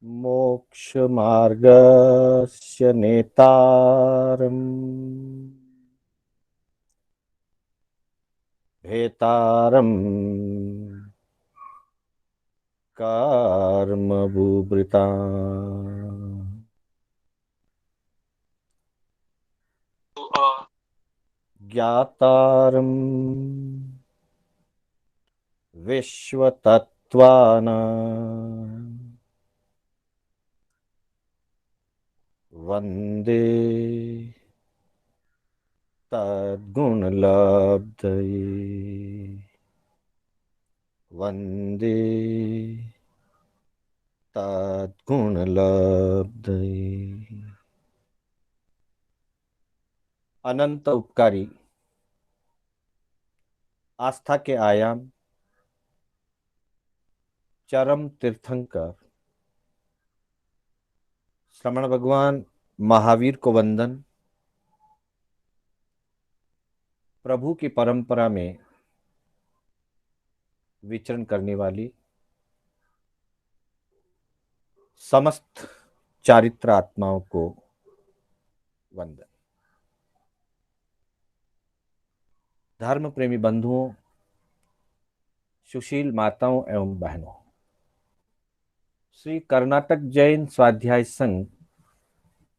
मोक्षमार्गस्य नेतारम् भेतारम् कर्मभूभृता ज्ञातारम् विश्वतत्त्वानाम् वन्दे तद्गुणलब्धये वन्दे तद्गुणलब्धये। अनंत उपकारी आस्था के आयाम चरम तीर्थंकर श्रमण भगवान महावीर को वंदन। प्रभु की परंपरा में विचरण करने वाली समस्त चारित्र आत्माओं को वंदन। धर्म प्रेमी बंधुओं, सुशील माताओं एवं बहनों, श्री कर्नाटक जैन स्वाध्याय संघ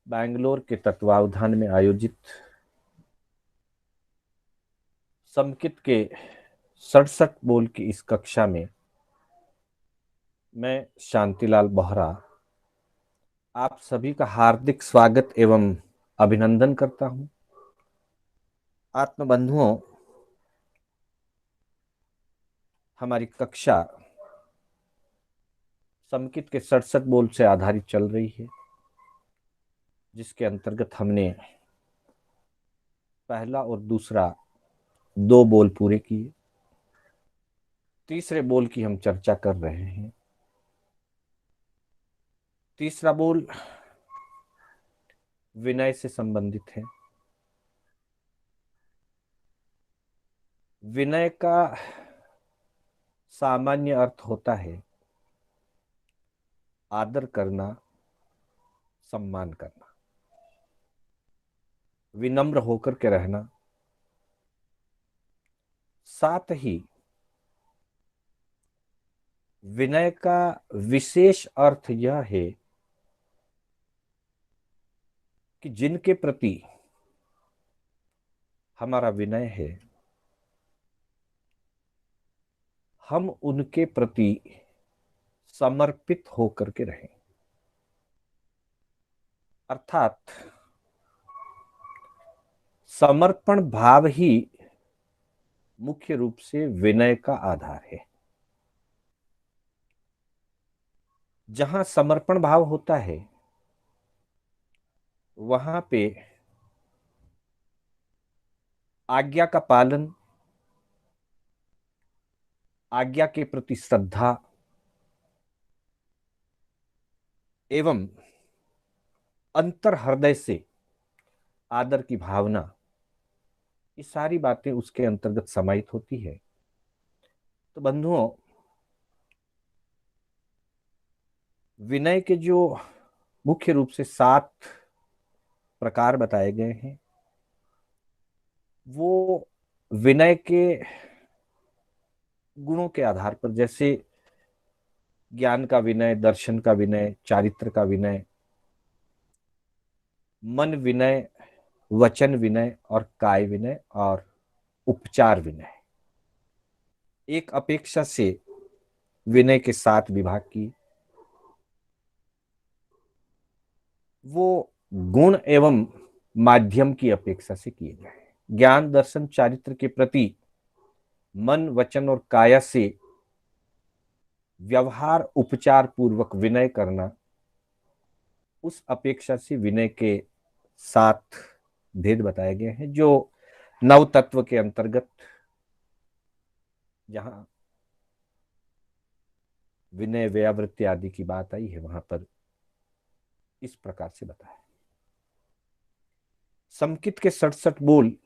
बैंगलोर के तत्वावधान में आयोजित समकित के 67 बोल की इस कक्षा में मैं शांतिलाल बोहरा आप सभी का हार्दिक स्वागत एवं अभिनंदन करता हूं। आत्मबंधुओं, हमारी कक्षा समकित के 67 बोल से आधारित चल रही है, जिसके अंतर्गत हमने पहला और दूसरा 2 बोल पूरे किए। तीसरे बोल की हम चर्चा कर रहे हैं। तीसरा बोल विनय से संबंधित है। विनय का सामान्य अर्थ होता है आदर करना, सम्मान करना, विनम्र होकर के रहना। साथ ही विनय का विशेष अर्थ यह है कि जिनके प्रति हमारा विनय है, हम उनके प्रति समर्पित होकर के रहें। अर्थात समर्पण भाव ही मुख्य रूप से विनय का आधार है। जहां समर्पण भाव होता है, वहां पे आज्ञा का पालन, आज्ञा के प्रति श्रद्धा एवं अंतर हृदय से आदर की भावना, ये सारी बातें उसके अंतर्गत समाहित होती है। तो बंधुओं, विनय के जो मुख्य रूप से 7 प्रकार बताए गए हैं, वो विनय के गुणों के आधार पर, जैसे ज्ञान का विनय, दर्शन का विनय, चारित्र का विनय, मन विनय, वचन विनय और काय विनय और उपचार विनय, एक अपेक्षा से विनय के 7 विभाग की। वो गुण एवं माध्यम की अपेक्षा से किए गए। ज्ञान, दर्शन, चारित्र के प्रति मन, वचन और काया से व्यवहार उपचार पूर्वक विनय करना, उस अपेक्षा से विनय के 7 भेद बताए गए हैं, जो नव तत्व के अंतर्गत जहां विनय, व्यावृत्ति आदि की बात आई है, वहां पर इस प्रकार से बताया। समकित के 67 बोल,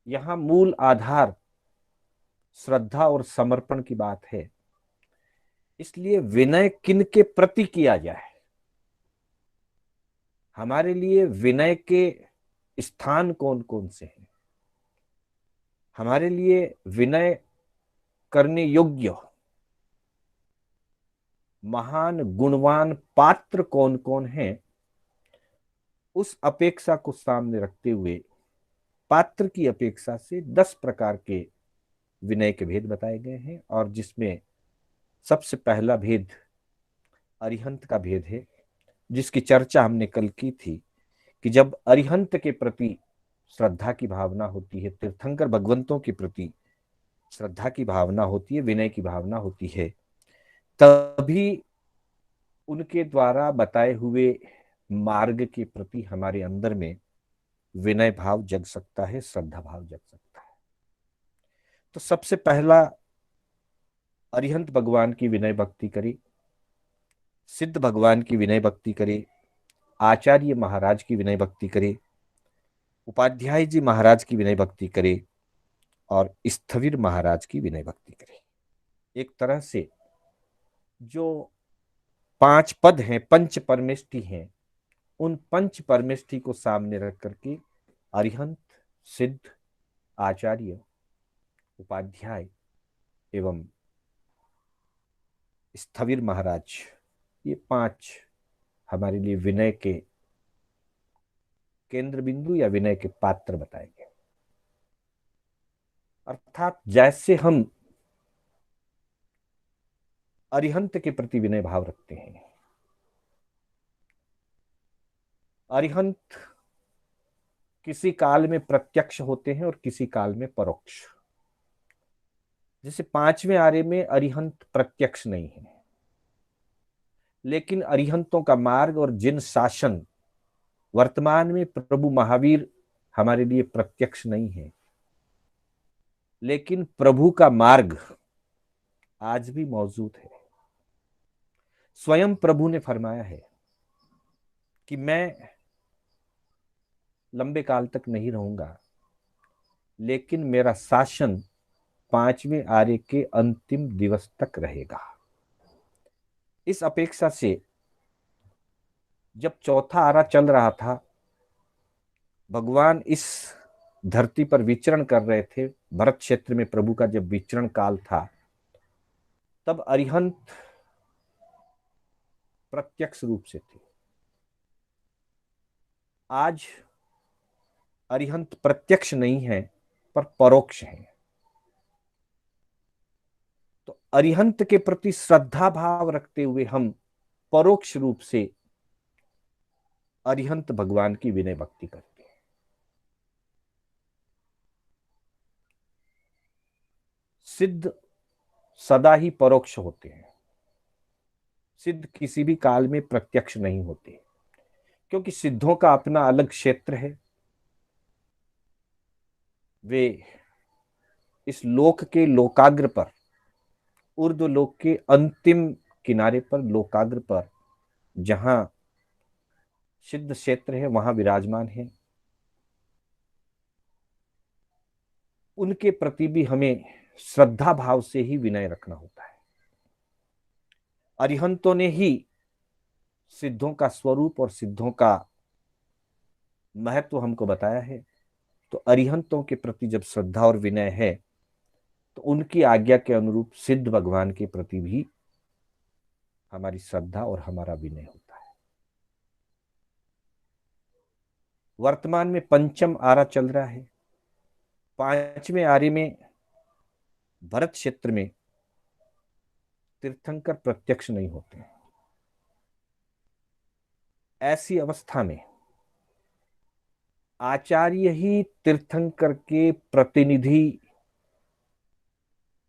यहां मूल आधार श्रद्धा और समर्पण की बात है। इसलिए विनय किन के प्रति किया जाए, हमारे लिए विनय के स्थान कौन कौन से हैं, हमारे लिए विनय करने योग्य महान गुणवान पात्र कौन कौन हैं, उस अपेक्षा को सामने रखते हुए पात्र की अपेक्षा से 10 प्रकार के विनय के भेद बताए गए हैं। और जिसमें सबसे पहला भेद अरिहंत का भेद है, जिसकी चर्चा हमने कल की थी कि जब अरिहंत के प्रति श्रद्धा की भावना होती है, तीर्थंकर भगवंतों के प्रति श्रद्धा की भावना होती है, विनय की भावना होती है, तभी उनके द्वारा बताए हुए मार्ग के प्रति हमारे अंदर में विनय भाव जग सकता है, श्रद्धा भाव जग सकता है। तो सबसे पहला अरिहंत भगवान की विनय भक्ति करें, सिद्ध भगवान की विनय भक्ति करें, आचार्य महाराज की विनय भक्ति करें, उपाध्याय जी महाराज की विनय भक्ति करें और स्थविर महाराज की विनय भक्ति करें। एक तरह से जो 5 पद हैं, पंच परमेष्टि हैं, उन पंच परमेष्टि को सामने रख करके अरिहंत, सिद्ध, आचार्य, उपाध्याय एवं स्थविर महाराज, ये 5 हमारे लिए विनय के केंद्र बिंदु या विनय के पात्र बताए गए। अर्थात जैसे हम अरिहंत के प्रति विनय भाव रखते हैं, अरिहंत किसी काल में प्रत्यक्ष होते हैं और किसी काल में परोक्ष। जैसे 5वें आर्य में अरिहंत प्रत्यक्ष नहीं है, लेकिन अरिहंतों का मार्ग और जिन शासन वर्तमान में प्रभु महावीर हमारे लिए प्रत्यक्ष नहीं है, लेकिन प्रभु का मार्ग आज भी मौजूद है। स्वयं प्रभु ने फरमाया है कि मैं लंबे काल तक नहीं रहूंगा, लेकिन मेरा शासन 5वें आर्य के अंतिम दिवस तक रहेगा। इस अपेक्षा से जब चौथा आरा चल रहा था, भगवान इस धरती पर विचरण कर रहे थे, भरत क्षेत्र में प्रभु का जब विचरण काल था, तब अरिहंत प्रत्यक्ष रूप से थे। आज अरिहंत प्रत्यक्ष नहीं है पर परोक्ष है। तो अरिहंत के प्रति श्रद्धा भाव रखते हुए हम परोक्ष रूप से अरिहंत भगवान की विनय भक्ति करते हैं। सिद्ध सदा ही परोक्ष होते हैं, सिद्ध किसी भी काल में प्रत्यक्ष नहीं होते, क्योंकि सिद्धों का अपना अलग क्षेत्र है। वे इस लोक के लोकाग्र पर, ऊर्ध्व लोक के अंतिम किनारे पर, लोकाग्र पर जहां सिद्ध क्षेत्र है, वहां विराजमान है। उनके प्रति भी हमें श्रद्धा भाव से ही विनय रखना होता है। अरिहंतों ने ही सिद्धों का स्वरूप और सिद्धों का महत्व हमको बताया है। तो अरिहंतों के प्रति जब श्रद्धा और विनय है, तो उनकी आज्ञा के अनुरूप सिद्ध भगवान के प्रति भी हमारी श्रद्धा और हमारा विनय होता है। वर्तमान में पंचम आरा चल रहा है। 5वें आरे में भरत क्षेत्र में तीर्थंकर प्रत्यक्ष नहीं होते हैं। ऐसी अवस्था में आचार्य ही तीर्थंकर के प्रतिनिधि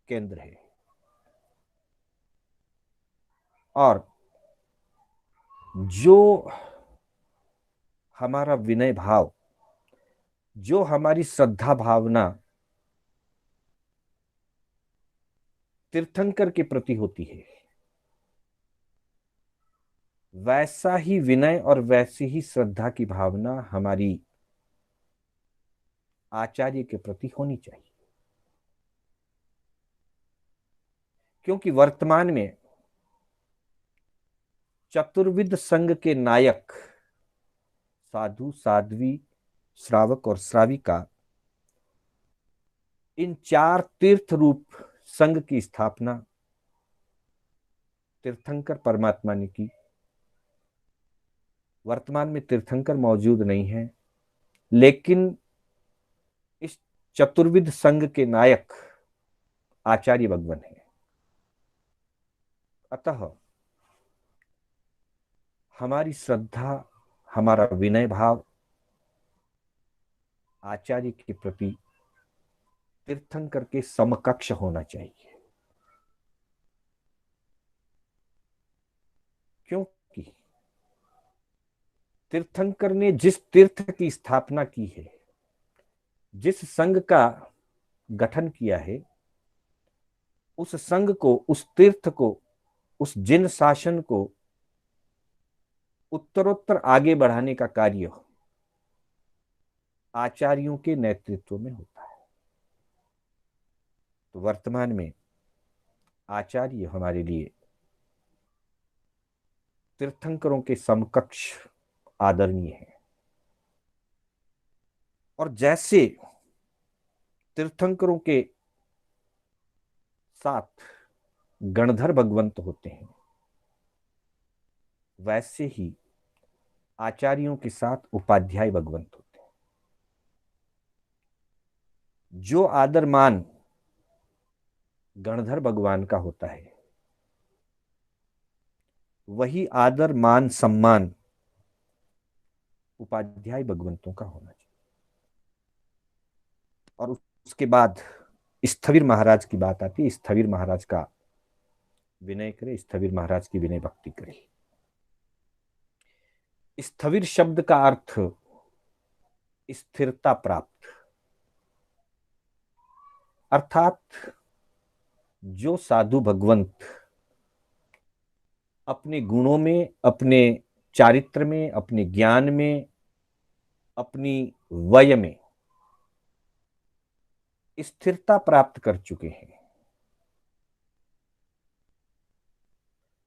केंद्र है। और जो हमारा विनय भाव, जो हमारी श्रद्धा भावना तीर्थंकर के प्रति होती है, वैसा ही विनय और वैसी ही श्रद्धा की भावना हमारी आचार्य के प्रति होनी चाहिए। क्योंकि वर्तमान में चतुर्विध संघ के नायक साधु, साध्वी, श्रावक और श्राविका, इन चार तीर्थ रूप संघ की स्थापना तीर्थंकर परमात्मा ने की। वर्तमान में तीर्थंकर मौजूद नहीं है, लेकिन इस चतुर्विध संघ के नायक आचार्य भगवान है। अतः हमारी श्रद्धा, हमारा विनय भाव आचार्य के प्रति तीर्थंकर के समकक्ष होना चाहिए, क्योंकि तीर्थंकर ने जिस तीर्थ की स्थापना की है, जिस संघ का गठन किया है, उस संघ को, उस तीर्थ को, उस जिन शासन को उत्तरोत्तर आगे बढ़ाने का कार्य आचार्यों के नेतृत्व में होता है। तो वर्तमान में आचार्य हमारे लिए तीर्थंकरों के समकक्ष आदरणीय है। और जैसे तीर्थंकरों के साथ गणधर भगवंत होते हैं, वैसे ही आचार्यों के साथ उपाध्याय भगवंत होते हैं। जो आदर मान गणधर भगवान का होता है, वही आदर मान सम्मान उपाध्याय भगवंतों का होना चाहिए। और उसके बाद स्थविर महाराज की बात आती है। स्थविर महाराज का विनय करे, स्थविर महाराज की विनय भक्ति करे। स्थविर शब्द का अर्थ स्थिरता प्राप्त, अर्थात जो साधु भगवंत अपने गुणों में, अपने चारित्र में, अपने ज्ञान में, अपनी वय में स्थिरता प्राप्त कर चुके हैं,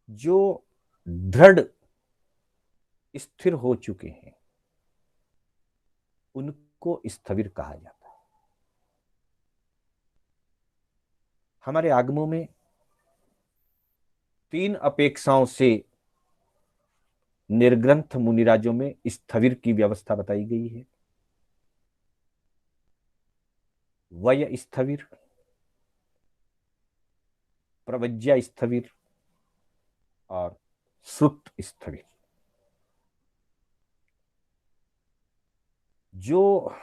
जो दृढ़ स्थिर हो चुके हैं, उनको स्थविर कहा जाता है। हमारे आगमों में 3 अपेक्षाओं से निर्ग्रंथ मुनिराजों में स्थविर की व्यवस्था बताई गई है। वय स्थविर, प्रवज्या स्थविर और श्रुत स्थविर। जो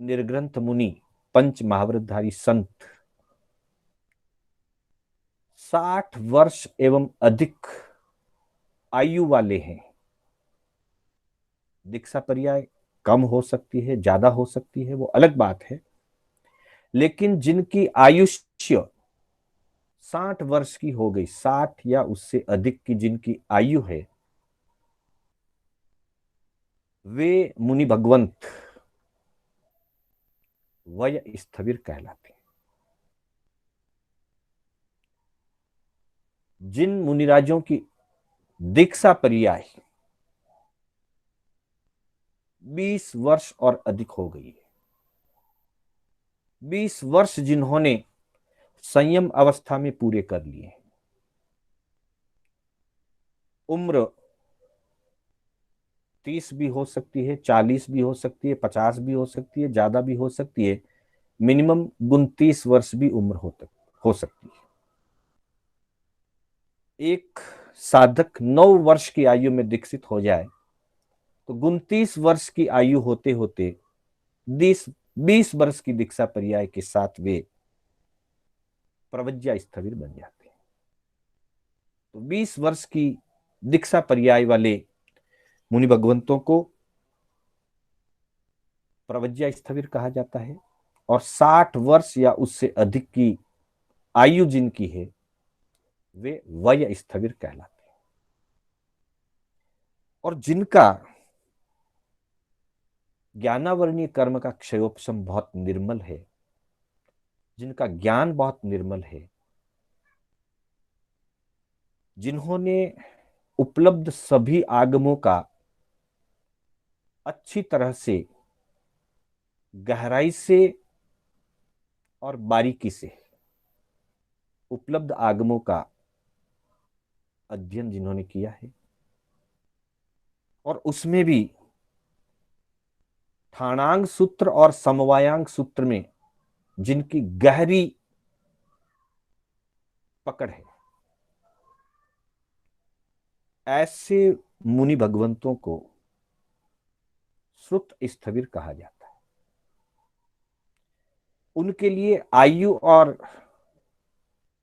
निर्ग्रंथ मुनि, पंच महावृतधारी संत 60 वर्ष एवं अधिक आयु वाले हैं, दीक्षा पर्याय कम हो सकती है, ज्यादा हो सकती है, वो अलग बात है, लेकिन जिनकी आयुष्य 60 वर्ष की हो गई, 60 या उससे अधिक की जिनकी आयु है, वे मुनि भगवंत वय स्थविर कहलाते हैं। जिन मुनिराजों की दीक्षा पर्याय 20 वर्ष और अधिक हो गई है, 20 वर्ष जिन्होंने संयम अवस्था में पूरे कर लिए, उम्र 30 भी हो सकती है, 40 भी हो सकती है, 50 भी हो सकती है, ज्यादा भी हो सकती है, मिनिमम 29 वर्ष भी उम्र हो सकती है। एक साधक 9 वर्ष की आयु में दीक्षित हो जाए तो 29 वर्ष की आयु होते होते 20 वर्ष की दीक्षा पर्याय के साथ वे प्रवज्या स्थविर बन जाते हैं। तो 20 वर्ष की दीक्षा पर्याय वाले मुनि भगवंतों को प्रवज्या स्थविर कहा जाता है, और 60 वर्ष या उससे अधिक की आयु जिनकी है, वे वय स्थविर कहलाते हैं। और जिनका ज्ञानावरणीय कर्म का क्षयोपशम बहुत निर्मल है, जिनका ज्ञान बहुत निर्मल है, जिन्होंने उपलब्ध सभी आगमों का अच्छी तरह से, गहराई से और बारीकी से उपलब्ध आगमों का अध्ययन जिन्होंने किया है, और उसमें भी ठाणांग सूत्र और समवायांग सूत्र में जिनकी गहरी पकड़ है, ऐसे मुनि भगवंतों को श्रुत स्थविर कहा जाता है। उनके लिए आयु और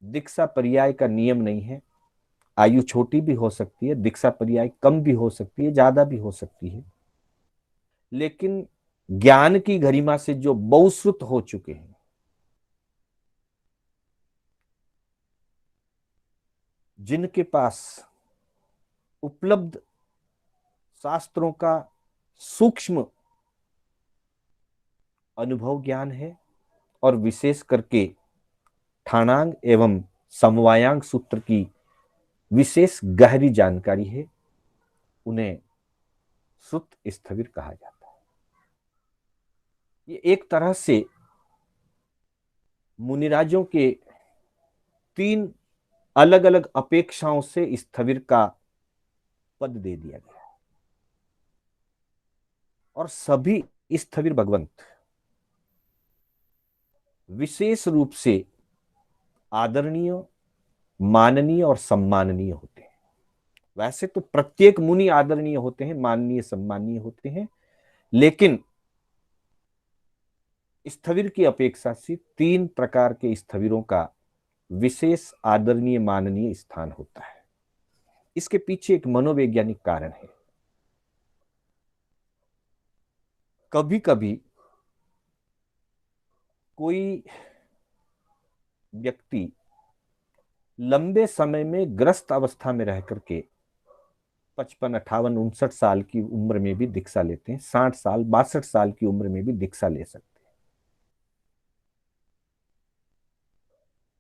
दीक्षा पर्याय का नियम नहीं है। आयु छोटी भी हो सकती है, दीक्षा पर्याय कम भी हो सकती है, ज्यादा भी हो सकती है, लेकिन ज्ञान की गरिमा से जो बहुश्रुत हो चुके हैं, जिनके पास उपलब्ध शास्त्रों का सूक्ष्म अनुभव ज्ञान है, और विशेष करके ठाणांग एवं समवायांग सूत्र की विशेष गहरी जानकारी है, उन्हें श्रुत स्थविर कहा जाता है। ये एक तरह से मुनिराजों के 3 अलग अलग अपेक्षाओं से स्थविर का पद दे दिया गया, और सभी स्थविर भगवंत विशेष रूप से आदरणीय, माननीय और सम्माननीय होते हैं। वैसे तो प्रत्येक मुनि आदरणीय होते हैं, माननीय, सम्माननीय होते हैं, लेकिन स्थविर की अपेक्षा से 3 प्रकार के स्थविरों का विशेष आदरणीय, माननीय स्थान होता है। इसके पीछे एक मनोवैज्ञानिक कारण है। कभी कभी कोई व्यक्ति लंबे समय में ग्रस्त अवस्था में रह करके 55, 58, 59 साल की उम्र में भी दीक्षा लेते हैं, 60 साल, 62 साल की उम्र में भी दीक्षा ले सकते हैं।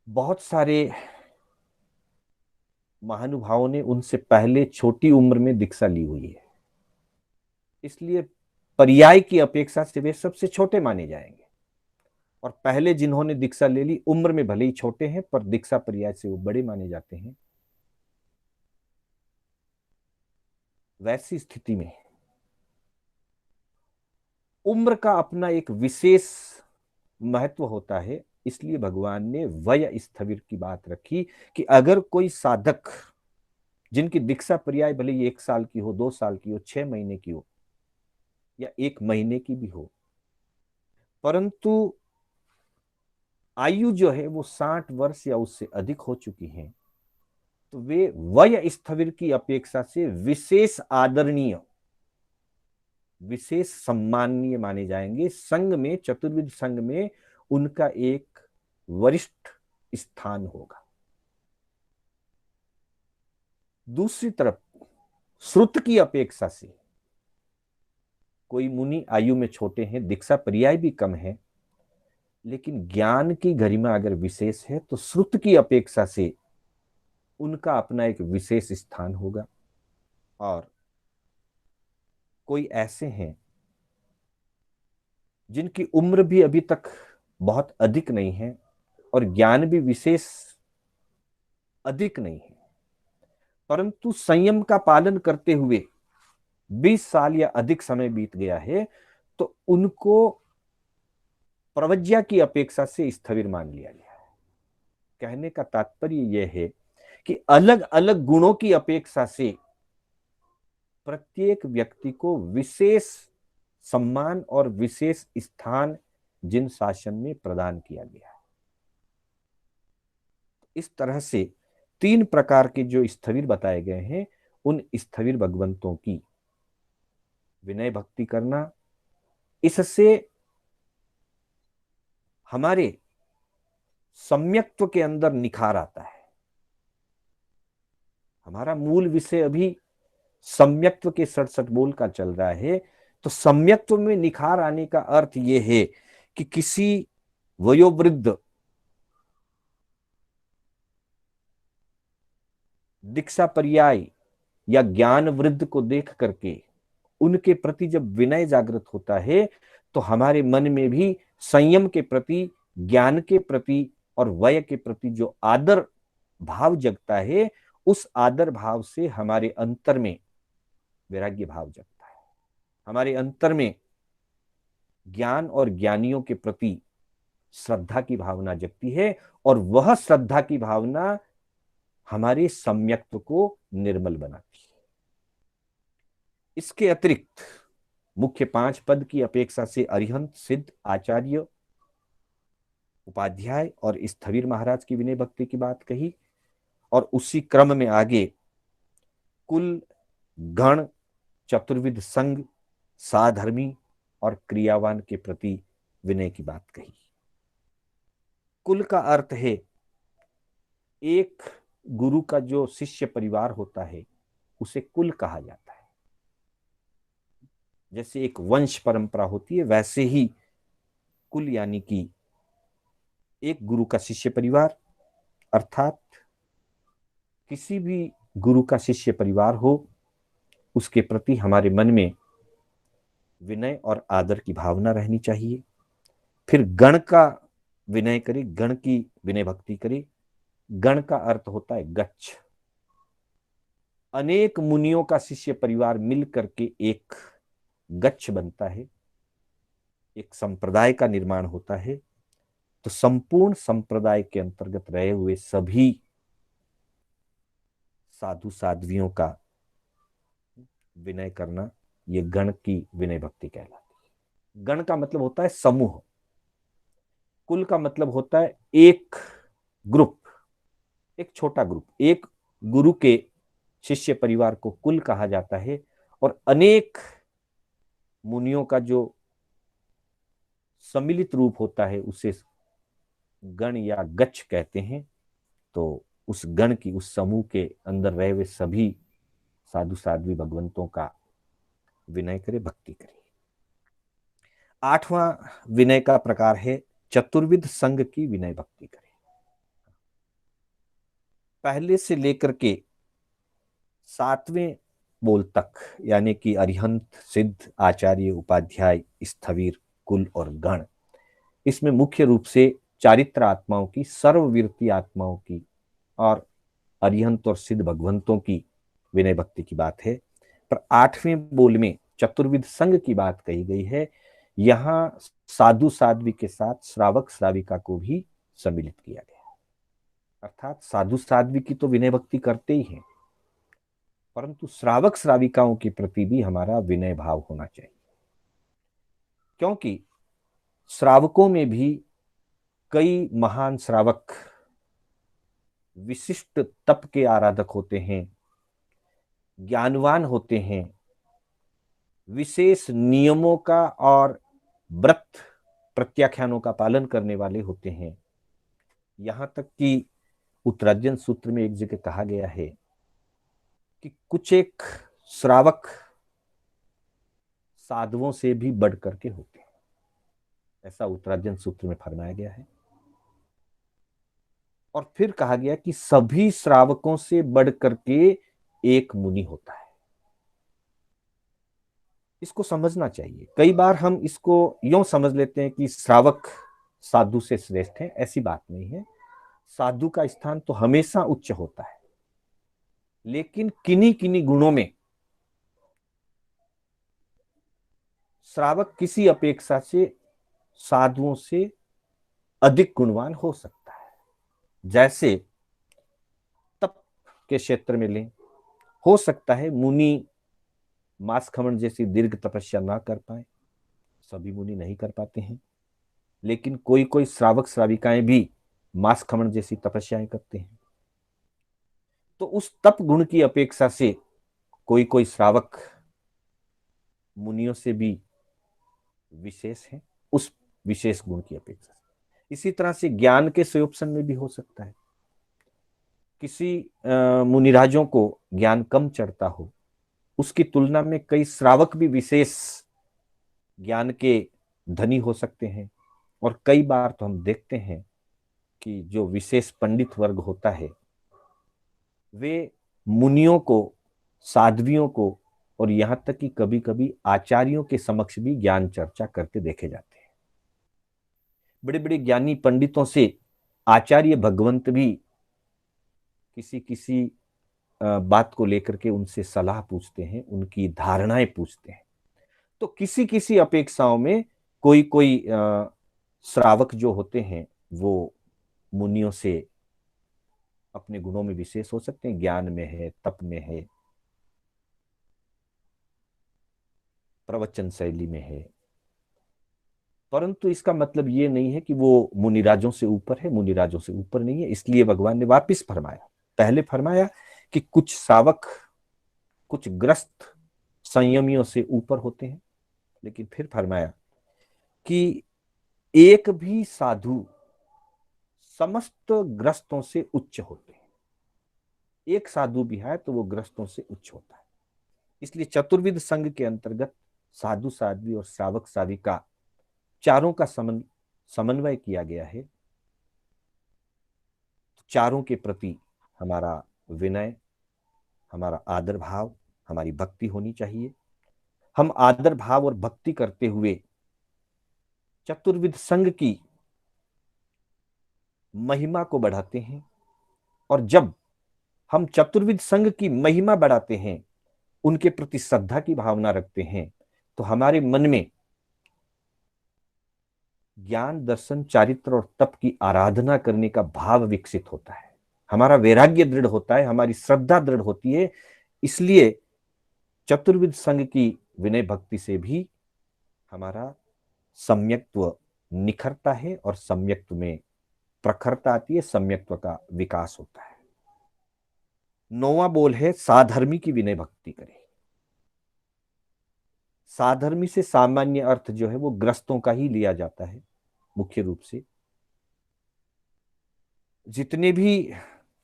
बहुत सारे महानुभावों ने उनसे पहले छोटी उम्र में दीक्षा ली हुई है, इसलिए पर्याय की अपेक्षा से वे सबसे छोटे माने जाएंगे। और पहले जिन्होंने दीक्षा ले ली, उम्र में भले ही छोटे हैं, पर दीक्षा पर्याय से वो बड़े माने जाते हैं। वैसी स्थिति में उम्र का अपना एक विशेष महत्व होता है, इसलिए भगवान ने वय स्थविर की बात रखी कि अगर कोई साधक जिनकी दीक्षा पर्याय भले ही 1 साल की हो, 2 साल की हो, 6 महीने की हो, या 1 महीने की भी हो, परंतु आयु जो है वो 60 वर्ष या उससे अधिक हो चुकी है, तो वे वय स्थविर की अपेक्षा से विशेष आदरणीय, विशेष सम्माननीय माने जाएंगे। संघ में, चतुर्विध संघ में उनका एक वरिष्ठ स्थान होगा। दूसरी तरफ श्रुत की अपेक्षा से कोई मुनि आयु में छोटे हैं, दीक्षा पर्याय भी कम है, लेकिन ज्ञान की गरिमा अगर विशेष है तो श्रुत की अपेक्षा से उनका अपना एक विशेष स्थान होगा। और कोई ऐसे हैं जिनकी उम्र भी अभी तक बहुत अधिक नहीं है और ज्ञान भी विशेष अधिक नहीं है, परंतु संयम का पालन करते हुए 20 साल या अधिक समय बीत गया है, तो उनको प्रवज्ञा की अपेक्षा से स्थविर मान लिया गया है। कहने का तात्पर्य यह है कि अलग अलग गुणों की अपेक्षा से प्रत्येक व्यक्ति को विशेष सम्मान और विशेष स्थान जिन शासन में प्रदान किया गया है। इस तरह से 3 प्रकार के जो स्थविर बताए गए हैं, उन स्थविर भगवंतों की विनय भक्ति करना, इससे हमारे सम्यक्त्व के अंदर निखार आता है। हमारा मूल विषय अभी सम्यक्त्व के 67 बोल का चल रहा है, तो सम्यक्त्व में निखार आने का अर्थ यह है कि किसी वयोवृद्ध दीक्षा पर्याय या ज्ञान वृद्ध को देख करके उनके प्रति जब विनय जागृत होता है तो हमारे मन में भी संयम के प्रति, ज्ञान के प्रति और वय के प्रति जो आदर भाव जगता है, उस आदर भाव से हमारे अंतर में वैराग्य भाव जगता है। हमारे अंतर में ज्ञान और ज्ञानियों के प्रति श्रद्धा की भावना जगती है और वह श्रद्धा की भावना हमारे सम्यक्त्व को निर्मल बनाती है। इसके अतिरिक्त मुख्य 5 पद की अपेक्षा से अरिहंत, सिद्ध, आचार्य, उपाध्याय और स्थविर महाराज की विनय भक्ति की बात कही और उसी क्रम में आगे कुल, गण, चतुर्विध संघ, साधर्मी और क्रियावान के प्रति विनय की बात कही। कुल का अर्थ है एक गुरु का जो शिष्य परिवार होता है उसे कुल कहा जाता है। जैसे एक वंश परंपरा होती है वैसे ही कुल यानी कि एक गुरु का शिष्य परिवार, अर्थात किसी भी गुरु का शिष्य परिवार हो उसके प्रति हमारे मन में विनय और आदर की भावना रहनी चाहिए। फिर गण का विनय करे, गण की विनय भक्ति करे। गण का अर्थ होता है गच्छ। अनेक मुनियों का शिष्य परिवार मिल करके एक गच्छ बनता है, एक संप्रदाय का निर्माण होता है। तो संपूर्ण संप्रदाय के अंतर्गत रहे हुए सभी साधु साध्वियों का विनय करना, ये गण की विनय भक्ति कहलाती है। गण का मतलब होता है समूह, कुल का मतलब होता है एक ग्रुप, एक छोटा ग्रुप। एक गुरु के शिष्य परिवार को कुल कहा जाता है और अनेक मुनियों का जो सम्मिलित रूप होता है उसे गण या गच्छ कहते हैं। तो उस गण की, उस समूह के अंदर रहे हुए सभी साधु साध्वी भगवंतों का विनय करे, भक्ति करे। 8वां विनय का प्रकार है चतुर्विध संघ की विनय भक्ति करे। पहले से लेकर के 7वें बोल तक यानी कि अरिहंत, सिद्ध, आचार्य, उपाध्याय, स्थविर, कुल और गण, इसमें मुख्य रूप से चारित्र आत्माओं की, सर्ववीरती आत्माओं की और अरिहंत और सिद्ध भगवंतों की विनय भक्ति की बात है। पर 8वें बोल में चतुर्विध संघ की बात कही गई है। यहां साधु साध्वी के साथ श्रावक श्राविका को भी सम्मिलित किया गया। अर्थात साधु साध्वी की तो विनय भक्ति करते ही हैं, परंतु श्रावक श्राविकाओं के प्रति भी हमारा विनय भाव होना चाहिए, क्योंकि श्रावकों में भी कई महान श्रावक विशिष्ट तप के आराधक होते हैं, ज्ञानवान होते हैं, विशेष नियमों का और व्रत प्रत्याख्यानों का पालन करने वाले होते हैं। यहां तक कि उत्तरार्जुन सूत्र में एक जगह कहा गया है कि कुछ एक श्रावक साधुओं से भी बढ़ करके होते हैं, ऐसा उत्तरार्जुन सूत्र में फरमाया गया है। और फिर कहा गया कि सभी श्रावकों से बढ़ करके एक मुनि होता है। इसको समझना चाहिए। कई बार हम इसको यूं समझ लेते हैं कि श्रावक साधु से श्रेष्ठ है, ऐसी बात नहीं है। साधु का स्थान तो हमेशा उच्च होता है, लेकिन किन्हीं किन्हीं गुणों में श्रावक किसी अपेक्षा से साधुओं से अधिक गुणवान हो सकता है। जैसे तप के क्षेत्र में लें, हो सकता है मुनि मास खमन जैसी दीर्घ तपस्या ना कर पाए, सभी मुनि नहीं कर पाते हैं, लेकिन कोई कोई श्रावक श्राविकाएं भी मास खमन जैसी तपस्याएं करते हैं। तो उस तप गुण की अपेक्षा से कोई कोई श्रावक मुनियों से भी विशेष है, उस विशेष गुण की अपेक्षा से। इसी तरह से ज्ञान के संयोजन में भी हो सकता है। किसी मुनिराजों को ज्ञान कम चढ़ता हो, उसकी तुलना में कई श्रावक भी विशेष ज्ञान के धनी हो सकते हैं। और कई बार तो हम देखते हैं कि जो विशेष पंडित वर्ग होता है वे मुनियों को, साध्वियों को और यहाँ तक कि कभी कभी आचार्यों के समक्ष भी ज्ञान चर्चा करते देखे जाते हैं। बड़े बड़े ज्ञानी पंडितों से आचार्य भगवंत भी किसी किसी बात को लेकर के उनसे सलाह पूछते हैं, उनकी धारणाएं पूछते हैं। तो किसी किसी अपेक्षाओं में कोई कोई श्रावक जो होते हैं वो मुनियों से अपने गुणों में विशेष हो सकते हैं, ज्ञान में है, तप में है, प्रवचन शैली में है, परंतु इसका मतलब ये नहीं है कि वो मुनिराजों से ऊपर है, मुनिराजों से ऊपर नहीं है। इसलिए भगवान ने वापिस फरमाया, पहले फरमाया कि कुछ शावक, कुछ ग्रस्त संयमियों से ऊपर होते हैं, लेकिन फिर फरमाया कि एक भी साधु समस्त ग्रस्तों से उच्च होते हैं। एक साधु भी है तो वो ग्रस्तों से उच्च होता है। इसलिए चतुर्विध संघ के अंतर्गत साधु साध्वी और श्रावक साधिका चारों का समन्वय किया गया है। चारों के प्रति हमारा विनय, हमारा आदर भाव, हमारी भक्ति होनी चाहिए। हम आदर भाव और भक्ति करते हुए चतुर्विध संघ की महिमा को बढ़ाते हैं, और जब हम चतुर्विध संघ की महिमा बढ़ाते हैं, उनके प्रति श्रद्धा की भावना रखते हैं, तो हमारे मन में ज्ञान, दर्शन, चारित्र और तप की आराधना करने का भाव विकसित होता है, हमारा वैराग्य दृढ़ होता है, हमारी श्रद्धा दृढ़ होती है। इसलिए चतुर्विध संघ की विनय भक्ति से भी हमारा सम्यक्त्व निखरता है और सम्यक्त्व में प्रखरता आती है, सम्यक्त्व का विकास होता है। 9वां बोल है साधर्मी की विनय भक्ति करे। साधर्मी से सामान्य अर्थ जो है वो ग्रस्तों का ही लिया जाता है मुख्य रूप से। जितने भी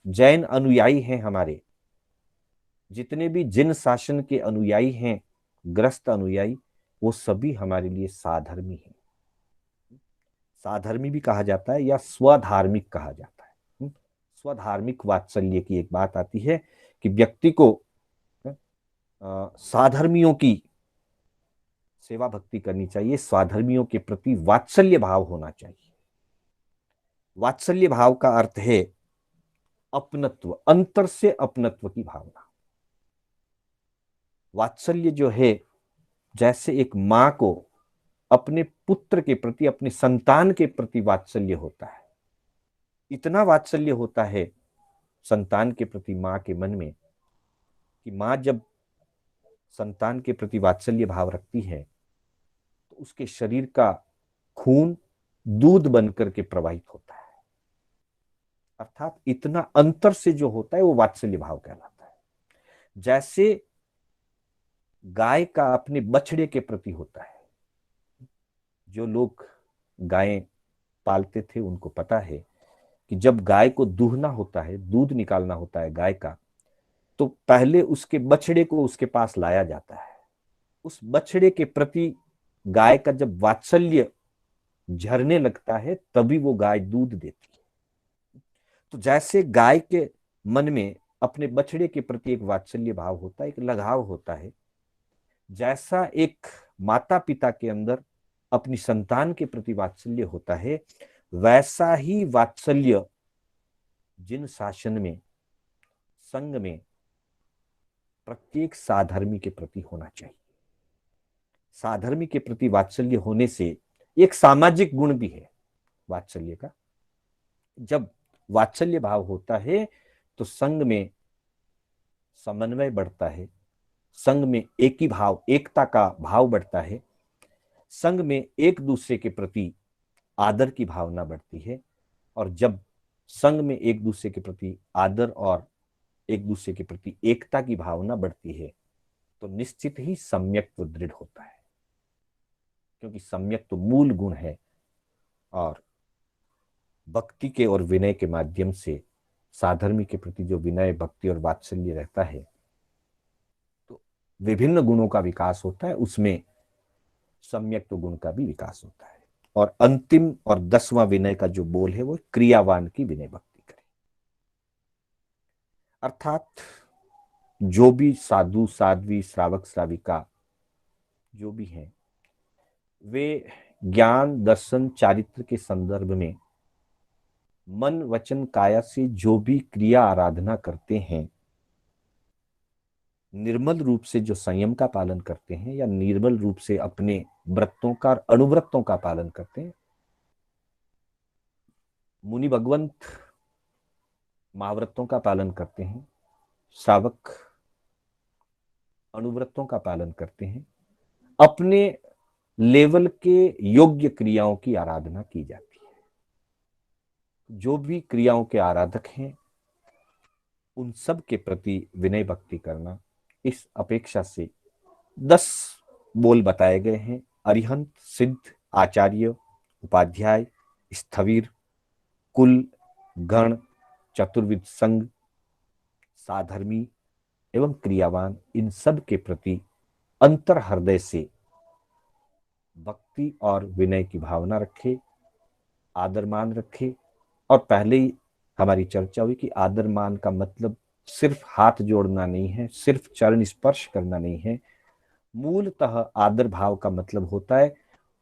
जैन अनुयायी हैं हमारे, जितने भी जिन शासन के अनुयायी हैं, ग्रस्त अनुयायी, वो सभी हमारे लिए साधर्मी हैं। साधर्मी भी कहा जाता है या स्वधार्मिक कहा जाता है। स्वधार्मिक वात्सल्य की एक बात आती है कि व्यक्ति को साधर्मियों की सेवा भक्ति करनी चाहिए, स्वाधर्मियों के प्रति वात्सल्य भाव होना चाहिए। वात्सल्य भाव का अर्थ है अपनत्व, अंतर से अपनत्व की भावना। वात्सल्य जो है, जैसे एक मां को अपने पुत्र के प्रति, अपने संतान के प्रति वात्सल्य होता है, इतना वात्सल्य होता है संतान के प्रति मां के मन में कि मां जब संतान के प्रति वात्सल्य भाव रखती है तो उसके शरीर का खून दूध बनकर के प्रवाहित होता है। अर्थात इतना अंतर से जो होता है वो वात्सल्य भाव कहलाता है। जैसे गाय का अपने बछड़े के प्रति होता है, जो लोग गायें पालते थे उनको पता है कि जब गाय को दूहना होता है, दूध निकालना होता है गाय का, तो पहले उसके बछड़े को उसके पास लाया जाता है। उस बछड़े के प्रति गाय का जब वात्सल्य झरने लगता है तभी वो गाय दूध देती है। तो जैसे गाय के मन में अपने बछड़े के प्रति एक वात्सल्य भाव होता है, एक लगाव होता है, जैसा एक माता पिता के अंदर अपनी संतान के प्रति वात्सल्य होता है, वैसा ही वात्सल्य जिन शासन में, संघ में प्रत्येक साधर्मी के प्रति होना चाहिए। साधर्मी के प्रति वात्सल्य होने से एक सामाजिक गुण भी है वात्सल्य का। जब वात्सल्य भाव होता है तो संघ में समन्वय बढ़ता है, संघ में एक ही भाव, एकता का भाव बढ़ता है, संघ में एक दूसरे के प्रति आदर की भावना बढ़ती है। और जब संघ में एक दूसरे के प्रति आदर और एक दूसरे के प्रति एकता की भावना बढ़ती है तो निश्चित ही सम्यक्त्व दृढ़ होता है, क्योंकि सम्यक्त्व मूल गुण है। और भक्ति के और विनय के माध्यम से साधर्मी के प्रति जो विनय, भक्ति और वात्सल्य रहता है तो विभिन्न गुणों का विकास होता है, उसमें सम्यक्त्व गुण का भी विकास होता है। और अंतिम और 10वां विनय का जो बोल है वो क्रियावान की विनय भक्ति करे। अर्थात जो भी साधु साध्वी श्रावक श्राविका जो भी हैं, वे ज्ञान दर्शन चारित्र के संदर्भ में मन वचन काया से जो भी क्रिया आराधना करते हैं, निर्मल रूप से जो संयम का पालन करते हैं या निर्मल रूप से अपने व्रतों का और अनुव्रतों का पालन करते हैं, मुनि भगवंत महाव्रतों का पालन करते हैं, श्रावक अनुव्रतों का पालन करते हैं, अपने लेवल के योग्य क्रियाओं की आराधना की जाती है। जो भी क्रियाओं के आराधक हैं, उन सब के प्रति विनय भक्ति करना, इस अपेक्षा से 10 बोल बताए गए हैं। अरिहंत, सिद्ध, आचार्य, उपाध्याय, स्थविर, कुल, गण, चतुर्विध संघ, साधर्मी एवं क्रियावान, इन सब के प्रति अंतर हृदय से भक्ति और विनय की भावना रखे, आदर मान रखे। और पहले ही हमारी चर्चा हुई कि आदर मान का मतलब सिर्फ हाथ जोड़ना नहीं है, सिर्फ चरण स्पर्श करना नहीं है। मूलतः आदर भाव का मतलब होता है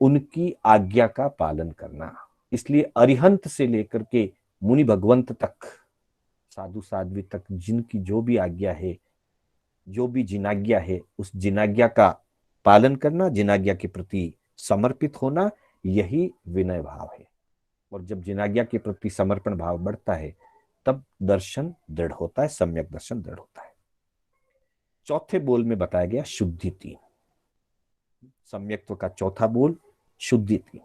उनकी आज्ञा का पालन करना। इसलिए अरिहंत से लेकर के मुनि भगवंत तक, साधु साध्वी तक, जिनकी जो भी आज्ञा है, जो भी जिनाज्ञा है, उस जिनाज्ञा का पालन करना, जिनाज्ञा के प्रति समर्पित होना, यही विनय भाव है। और जब जिनाज्ञा के प्रति समर्पण भाव बढ़ता है, तब दर्शन दृढ़ होता है, सम्यक दर्शन दृढ़ होता है। चौथे बोल में बताया गया शुद्धि 3। सम्यक्त्व का चौथा बोल शुद्धि 3।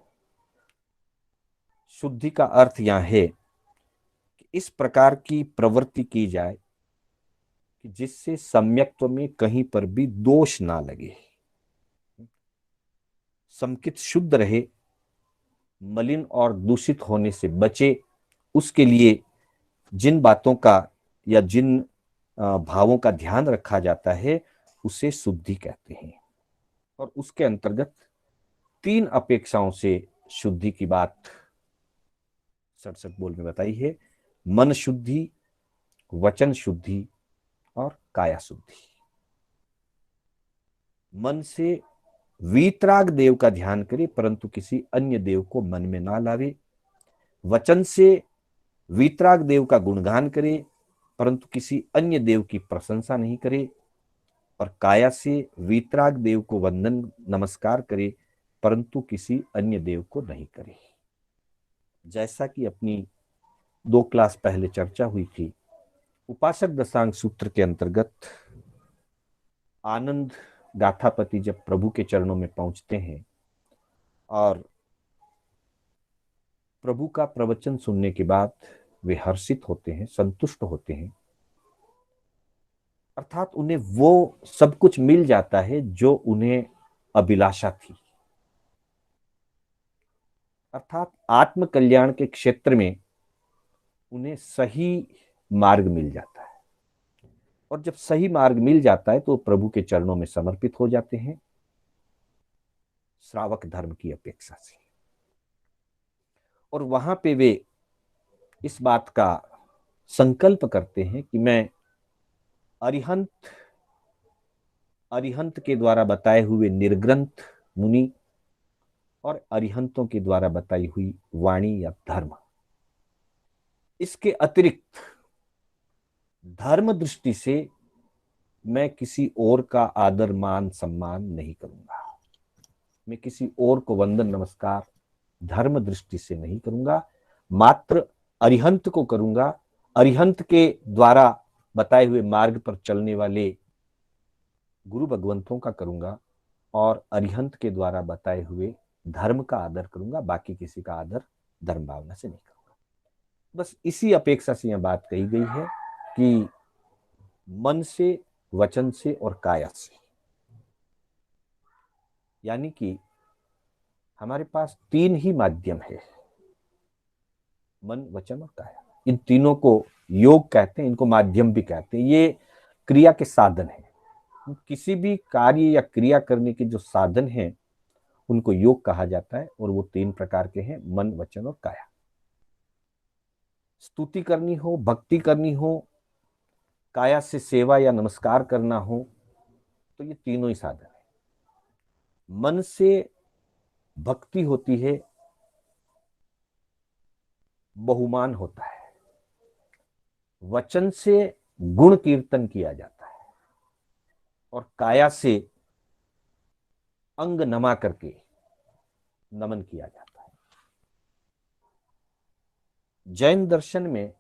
शुद्धि का अर्थ यहां है कि इस प्रकार की प्रवृत्ति की जाए कि जिससे सम्यक्त्व में कहीं पर भी दोष ना लगे, समकित शुद्ध रहे, मलिन और दूषित होने से बचे। उसके लिए जिन बातों का या जिन भावों का ध्यान रखा जाता है, उसे शुद्धि कहते हैं। और उसके अंतर्गत 3 अपेक्षाओं से शुद्धि की बात 67 बोल में बताई है। मन शुद्धि, वचन शुद्धि और काया शुद्धि। मन से वीतराग देव का ध्यान करे, परंतु किसी अन्य देव को मन में ना लावे। वचन से वीतराग देव का गुणगान करे, परंतु किसी अन्य देव की प्रशंसा नहीं करे। और काया से वीतराग देव को वंदन नमस्कार करे, परंतु किसी अन्य देव को नहीं करे। जैसा कि अपनी 2 क्लास पहले चर्चा हुई थी, उपासक दशांग सूत्र के अंतर्गत आनंद गाथापति जब प्रभु के चरणों में पहुंचते हैं और प्रभु का प्रवचन सुनने के बाद वे हर्षित होते हैं, संतुष्ट होते हैं, अर्थात उन्हें वो सब कुछ मिल जाता है जो उन्हें अभिलाषा थी। अर्थात आत्म कल्याण के क्षेत्र में उन्हें सही मार्ग मिल जाता है। और जब सही मार्ग मिल जाता है तो प्रभु के चरणों में समर्पित हो जाते हैं, श्रावक धर्म की अपेक्षा से। और वहां पे वे इस बात का संकल्प करते हैं कि मैं अरिहंत के द्वारा बताए हुए निर्ग्रंथ मुनि और अरिहंतों के द्वारा बताई हुई वाणी या धर्म, इसके अतिरिक्त धर्म दृष्टि से मैं किसी और का आदर मान सम्मान नहीं करूंगा। मैं किसी और को वंदन नमस्कार धर्म दृष्टि से नहीं करूंगा, मात्र अरिहंत को करूंगा। अरिहंत के द्वारा बताए हुए मार्ग पर चलने वाले गुरु भगवंतों का करूंगा और अरिहंत के द्वारा बताए हुए धर्म का आदर करूंगा। बाकी किसी का आदर धर्म भावना से नहीं करूंगा। बस इसी अपेक्षा से यह बात कही गई है कि मन से, वचन से और काया से, यानी कि हमारे पास 3 ही माध्यम है, मन, वचन और काया। इन तीनों को योग कहते हैं, इनको माध्यम भी कहते हैं। ये क्रिया के साधन हैं। किसी भी कार्य या क्रिया करने के जो साधन हैं, उनको योग कहा जाता है। और वो 3 प्रकार के हैं, मन, वचन और काया। स्तुति करनी हो, भक्ति करनी हो, काया से सेवा या नमस्कार करना हो तो ये तीनों ही साधन है। मन से भक्ति होती है, बहुमान होता है। वचन से गुण कीर्तन किया जाता है और काया से अंग नमा करके नमन किया जाता है। जैन दर्शन में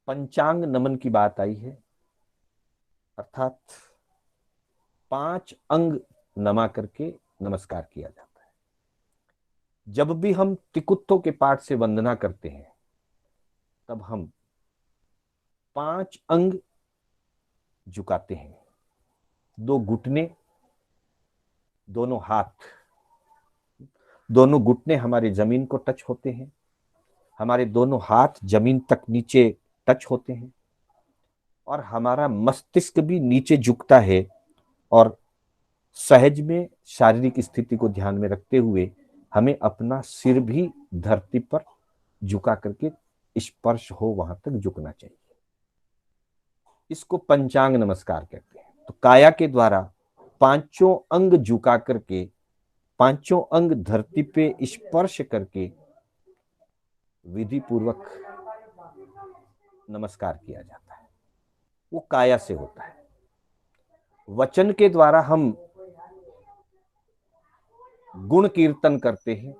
पंचांग नमन की बात आई है, अर्थात 5 अंग नमा करके नमस्कार किया जाता है। जब भी हम तिकुत्थों के पाठ से वंदना करते हैं तब हम 5 अंग झुकाते हैं। 2 घुटने, दोनों हाथ, दोनों घुटने हमारे जमीन को टच होते हैं, हमारे दोनों हाथ जमीन तक नीचे टच होते हैं और हमारा मस्तिष्क भी नीचे झुकता है और सहज में शारीरिक स्थिति को ध्यान में रखते हुए हमें अपना सिर भी धरती पर झुका करके स्पर्श हो वहां तक झुकना चाहिए। इसको पंचांग नमस्कार कहते हैं। तो काया के द्वारा 5 अंग झुका करके, 5 अंग धरती पे स्पर्श करके विधि पूर्वक नमस्कार किया जाता है। वो काया से होता है। वचन के द्वारा हम गुण कीर्तन करते हैं,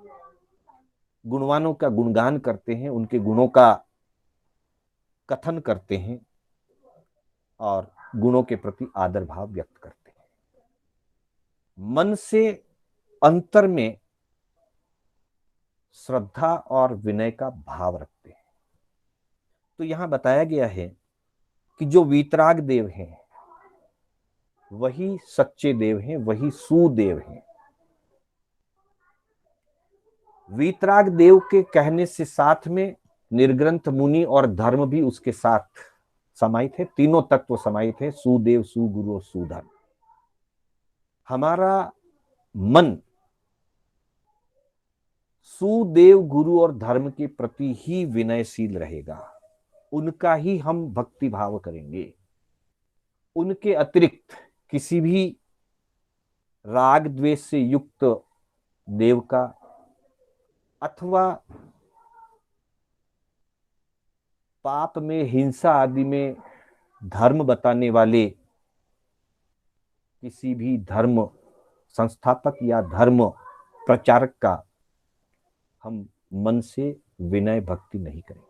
गुणवानों का गुणगान करते हैं, उनके गुणों का कथन करते हैं और गुणों के प्रति आदर भाव व्यक्त करते हैं। मन से अंतर में श्रद्धा और विनय का भाव रखते हैं। तो यहां बताया गया है कि जो वीतराग देव हैं वही सच्चे देव हैं, वही सुदेव हैं। वीतराग देव के कहने से साथ में निर्ग्रंथ मुनि और धर्म भी उसके साथ समाहित है। तीनों तत्व समाहित है, सुदेव, सुगुरु और सुधर्म। हमारा मन सुदेव, गुरु और धर्म के प्रति ही विनयशील रहेगा, उनका ही हम भक्ति भाव करेंगे। उनके अतिरिक्त किसी भी राग द्वेष से युक्त देव का अथवा पाप में, हिंसा आदि में धर्म बताने वाले किसी भी धर्म संस्थापक या धर्म प्रचारक का हम मन से विनय भक्ति नहीं करेंगे।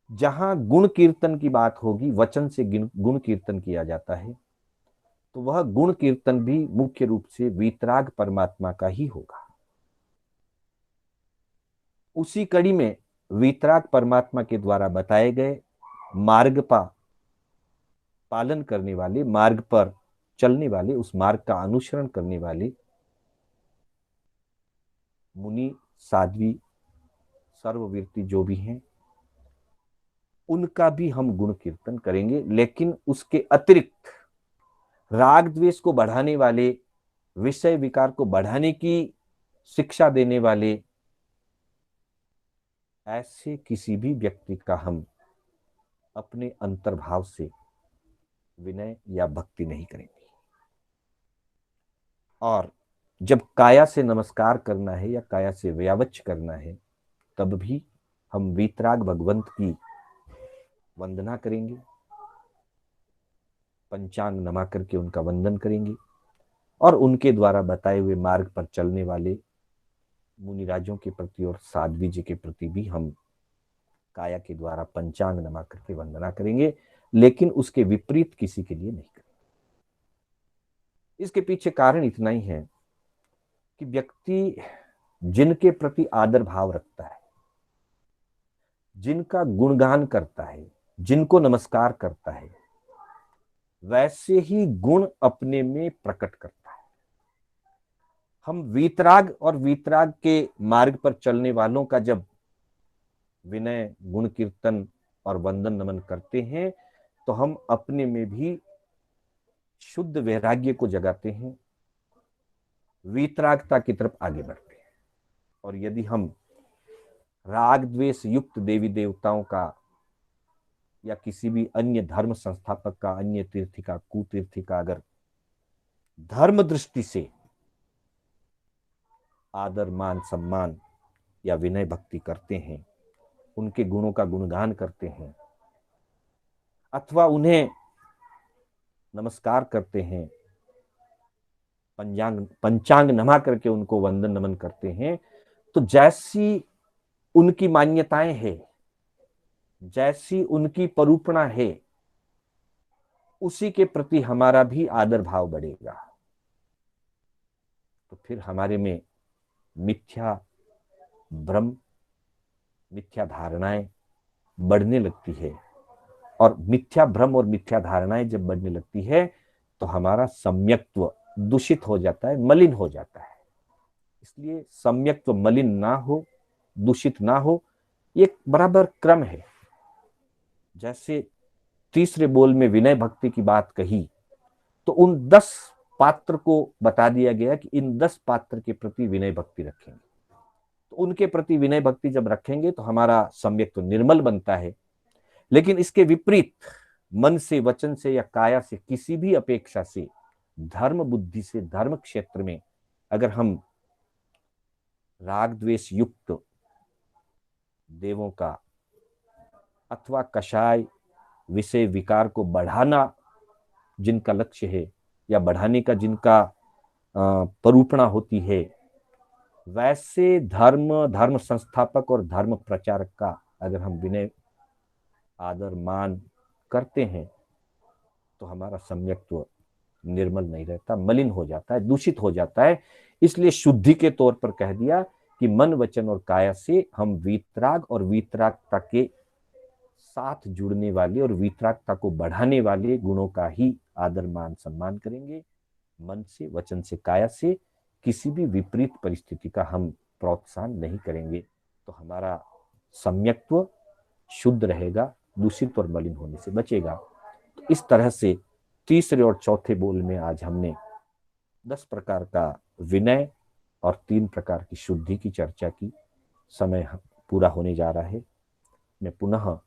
जहां गुण कीर्तन की बात होगी, वचन से गुण कीर्तन किया जाता है, तो वह गुण कीर्तन भी मुख्य रूप से वीतराग परमात्मा का ही होगा। उसी कड़ी में वीतराग परमात्मा के द्वारा बताए गए मार्ग का पालन करने वाले, मार्ग पर चलने वाले, उस मार्ग का अनुसरण करने वाले मुनि, साध्वी, सर्ववीर्ति जो भी हैं, उनका भी हम गुण कीर्तन करेंगे। लेकिन उसके अतिरिक्त राग द्वेष को बढ़ाने वाले, विषय विकार को बढ़ाने की शिक्षा देने वाले ऐसे किसी भी व्यक्ति का हम अपने अंतर्भाव से विनय या भक्ति नहीं करेंगे। और जब काया से नमस्कार करना है या काया से व्यावच करना है, तब भी हम वीतराग भगवंत की वंदना करेंगे, पंचांग नमा करके उनका वंदन करेंगे और उनके द्वारा बताए हुए मार्ग पर चलने वाले मुनिराजों के प्रति और साध्वी जी के प्रति भी हम काया के द्वारा पंचांग नमा करके वंदना करेंगे, लेकिन उसके विपरीत किसी के लिए नहीं करेंगे। इसके पीछे कारण इतना ही है कि व्यक्ति जिनके प्रति आदर भाव रखता है, जिनका गुणगान करता है, जिनको नमस्कार करता है, वैसे ही गुण अपने में प्रकट करता है। हम वीतराग और वीतराग के मार्ग पर चलने वालों का जब विनय, गुण कीर्तन और वंदन नमन करते हैं तो हम अपने में भी शुद्ध वैराग्य को जगाते हैं, वीतरागता की तरफ आगे बढ़ते हैं। और यदि हम राग द्वेष युक्त देवी देवताओं का या किसी भी अन्य धर्म संस्थापक का, अन्य तीर्थी का, कुतीर्थी का अगर धर्म दृष्टि से आदर मान सम्मान या विनय भक्ति करते हैं, उनके गुणों का गुणगान करते हैं, अथवा उन्हें नमस्कार करते हैं, पंचांग नमा करके उनको वंदन नमन करते हैं, तो जैसी उनकी मान्यताएं है, जैसी उनकी परूपणा है, उसी के प्रति हमारा भी आदर भाव बढ़ेगा। तो फिर हमारे में मिथ्या भ्रम, मिथ्या धारणाएं बढ़ने लगती है, और मिथ्या भ्रम और मिथ्या धारणाएं जब बढ़ने लगती है तो हमारा सम्यक्त्व दूषित हो जाता है, मलिन हो जाता है। इसलिए सम्यक्त्व मलिन ना हो, दूषित ना हो, ये बराबर क्रम है। जैसे तीसरे बोल में विनय भक्ति की बात कही, तो उन 10 पात्र को बता दिया गया कि इन 10 पात्र के प्रति विनय भक्ति रखेंगे। तो उनके प्रति विनय भक्ति जब रखेंगे तो हमारा सम्यक्त्व निर्मल बनता है। लेकिन इसके विपरीत मन से, वचन से या काया से, किसी भी अपेक्षा से, धर्म बुद्धि से, धर्म क्षेत्र में अगर हम राग द्वेष युक्त देवों का अथवा कषाय विषय विकार को बढ़ाना जिनका लक्ष्य है, या बढ़ाने का जिनका परूपणा होती है, वैसे धर्म संस्थापक और धर्म प्रचारक का अगर हम विनय आदर मान करते हैं तो हमारा सम्यक्त्व निर्मल नहीं रहता, मलिन हो जाता है, दूषित हो जाता है। इसलिए शुद्धि के तौर पर कह दिया कि मन, वचन और काया से हम वीतराग और वीतरागता के साथ जुड़ने वाले और वीतरागता को बढ़ाने वाले गुणों का ही आदर मान सम्मान करेंगे। मन से, वचन से, काया से किसी भी विपरीत परिस्थिति का हम प्रोत्साहन नहीं करेंगे, तो हमारा सम्यक्त्व शुद्ध रहेगा, दूषित और मलिन होने से बचेगा। तो इस तरह से तीसरे और चौथे बोल में आज हमने 10 प्रकार का विनय और 3 प्रकार की शुद्धि की चर्चा की। समय पूरा होने जा रहा है। मैं पुनः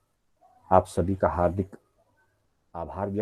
आप सभी का हार्दिक आभार व्यक्त